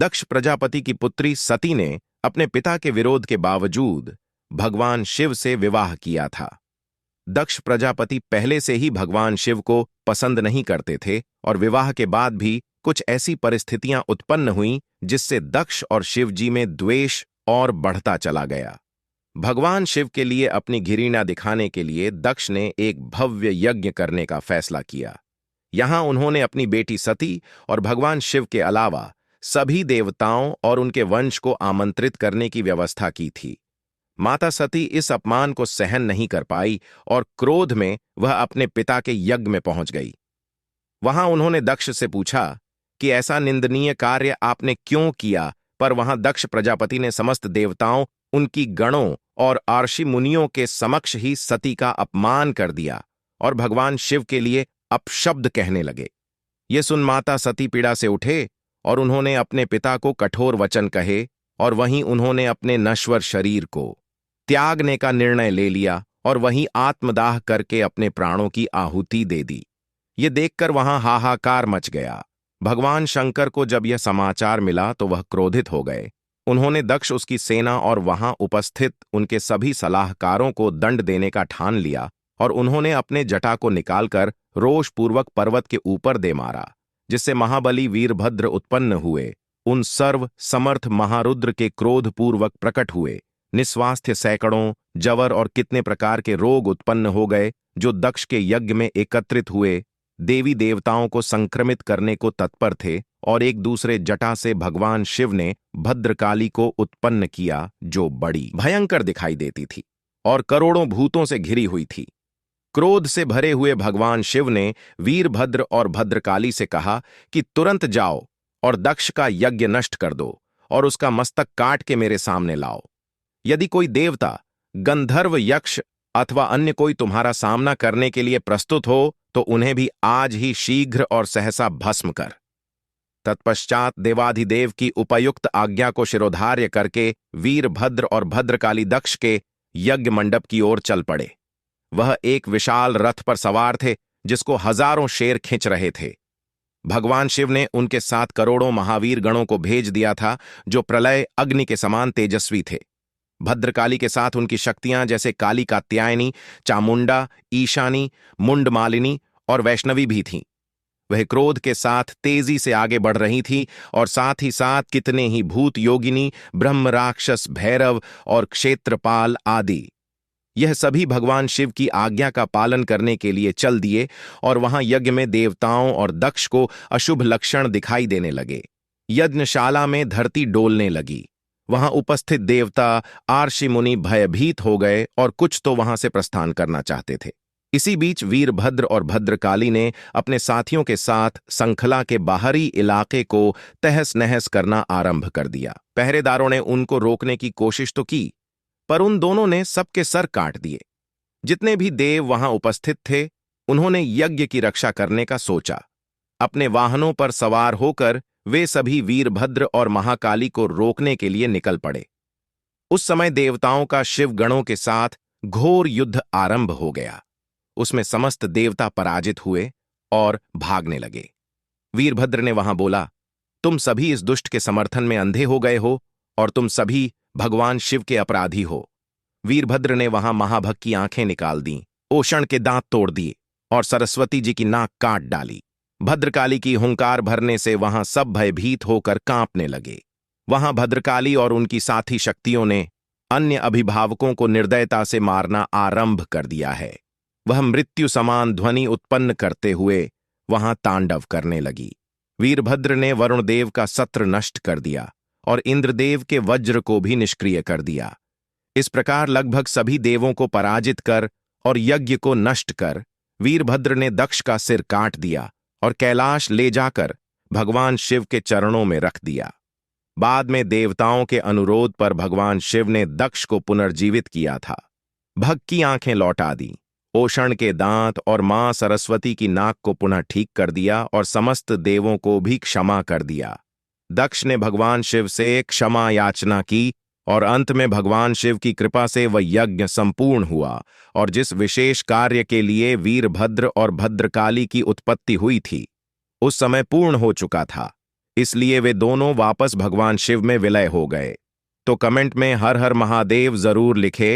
दक्ष प्रजापति की पुत्री सती ने अपने पिता के विरोध के बावजूद भगवान शिव से विवाह किया था। दक्ष प्रजापति पहले से ही भगवान शिव को पसंद नहीं करते थे और विवाह के बाद भी कुछ ऐसी परिस्थितियां उत्पन्न हुईं जिससे दक्ष और शिव जी में द्वेष और बढ़ता चला गया। भगवान शिव के लिए अपनी घृणा दिखाने के लिए दक्ष ने एक भव्य यज्ञ करने का फैसला किया। यहां उन्होंने अपनी बेटी सती और भगवान शिव के अलावा सभी देवताओं और उनके वंश को आमंत्रित करने की व्यवस्था की थी। माता सती इस अपमान को सहन नहीं कर पाई और क्रोध में वह अपने पिता के यज्ञ में पहुंच गई। वहां उन्होंने दक्ष से पूछा कि ऐसा निंदनीय कार्य आपने क्यों किया, पर वहां दक्ष प्रजापति ने समस्त देवताओं, उनकी गणों और आर्षि मुनियों के समक्ष ही सती का अपमान कर दिया और भगवान शिव के लिए अपशब्द कहने लगे। ये सुन माता सती पीड़ा से उठे और उन्होंने अपने पिता को कठोर वचन कहे और वहीं उन्होंने अपने नश्वर शरीर को त्यागने का निर्णय ले लिया और वहीं आत्मदाह करके अपने प्राणों की आहुति दे दी। ये देखकर वहां हाहाकार मच गया। भगवान शंकर को जब यह समाचार मिला तो वह क्रोधित हो गए। उन्होंने दक्ष, उसकी सेना और वहां उपस्थित उनके सभी सलाहकारों को दंड देने का ठान लिया और उन्होंने अपने जटा को निकालकर रोषपूर्वक पर्वत के ऊपर दे मारा, जिससे महाबली वीरभद्र उत्पन्न हुए। उन सर्व समर्थ महारुद्र के क्रोधपूर्वक प्रकट हुए। निस्वास्थ्य सैकड़ों, जवर और कितने प्रकार के रोग उत्पन्न हो गए जो दक्ष के यज्ञ में एकत्रित हुए, देवी देवताओं को संक्रमित करने को तत्पर थे और एक दूसरे जटा से भगवान शिव ने भद्रकाली को उत्पन्न किया, जो बड़ी भयंकर दिखाई देती थी और करोड़ों भूतों से घिरी हुई थी। क्रोध से भरे हुए भगवान शिव ने वीरभद्र और भद्रकाली से कहा कि तुरंत जाओ और दक्ष का यज्ञ नष्ट कर दो और उसका मस्तक काट के मेरे सामने लाओ। यदि कोई देवता, गंधर्व, यक्ष अथवा अन्य कोई तुम्हारा सामना करने के लिए प्रस्तुत हो तो उन्हें भी आज ही शीघ्र और सहसा भस्म कर। तत्पश्चात देवाधिदेव की उपयुक्त आज्ञा को शिरोधार्य करके वीरभद्र और भद्रकाली दक्ष के यज्ञ मंडप की ओर चल पड़े। वह एक विशाल रथ पर सवार थे जिसको हजारों शेर खींच रहे थे। भगवान शिव ने उनके साथ करोड़ों महावीर गणों को भेज दिया था जो प्रलय अग्नि के समान तेजस्वी थे। भद्रकाली के साथ उनकी शक्तियां जैसे काली कात्यायनी, चामुंडा, ईशानी, मुंडमालिनी और वैष्णवी भी थीं। वह क्रोध के साथ तेजी से आगे बढ़ रही थी और साथ ही साथ कितने ही भूत योगिनी, ब्रह्म राक्षस, भैरव और क्षेत्रपाल आदि, यह सभी भगवान शिव की आज्ञा का पालन करने के लिए चल दिए और वहां यज्ञ में देवताओं और दक्ष को अशुभ लक्षण दिखाई देने लगे। यज्ञशाला में धरती डोलने लगी। वहां उपस्थित देवता, आर्षि मुनि भयभीत हो गए और कुछ तो वहां से प्रस्थान करना चाहते थे। इसी बीच वीरभद्र और भद्रकाली ने अपने साथियों के साथ संखला के बाहरी इलाके को तहस नहस करना आरंभ कर दिया। पहरेदारों ने उनको रोकने की कोशिश तो की, पर उन दोनों ने सबके सर काट दिए। जितने भी देव वहां उपस्थित थे, उन्होंने यज्ञ की रक्षा करने का सोचा। अपने वाहनों पर सवार होकर वे सभी वीरभद्र और महाकाली को रोकने के लिए निकल पड़े। उस समय देवताओं का शिव गणों के साथ घोर युद्ध आरंभ हो गया। उसमें समस्त देवता पराजित हुए और भागने लगे। वीरभद्र ने वहां बोला, तुम सभी इस दुष्ट के समर्थन में अंधे हो गए हो और तुम सभी भगवान शिव के अपराधी हो। वीरभद्र ने वहां महाभग की आंखें निकाल दी, ओषण के दांत तोड़ दिए और सरस्वती जी की नाक काट डाली। भद्रकाली की हुंकार भरने से वहां सब भयभीत होकर कांपने लगे। वहां भद्रकाली और उनकी साथी शक्तियों ने अन्य अभिभावकों को निर्दयता से मारना आरंभ कर दिया है। वह मृत्यु समान ध्वनि उत्पन्न करते हुए वहां तांडव करने लगी। वीरभद्र ने वरुणदेव का सत्र नष्ट कर दिया और इंद्रदेव के वज्र को भी निष्क्रिय कर दिया। इस प्रकार लगभग सभी देवों को पराजित कर और यज्ञ को नष्ट कर वीरभद्र ने दक्ष का सिर काट दिया और कैलाश ले जाकर भगवान शिव के चरणों में रख दिया। बाद में देवताओं के अनुरोध पर भगवान शिव ने दक्ष को पुनर्जीवित किया था। भग की आंखें लौटा दी, ओषण के दांत और मां सरस्वती की नाक को पुनः ठीक कर दिया और समस्त देवों को भी क्षमा कर दिया। दक्ष ने भगवान शिव से क्षमा याचना की और अंत में भगवान शिव की कृपा से वह यज्ञ संपूर्ण हुआ और जिस विशेष कार्य के लिए वीरभद्र और भद्रकाली की उत्पत्ति हुई थी, उस समय पूर्ण हो चुका था। इसलिए वे दोनों वापस भगवान शिव में विलय हो गए। तो कमेंट में हर हर महादेव जरूर लिखे।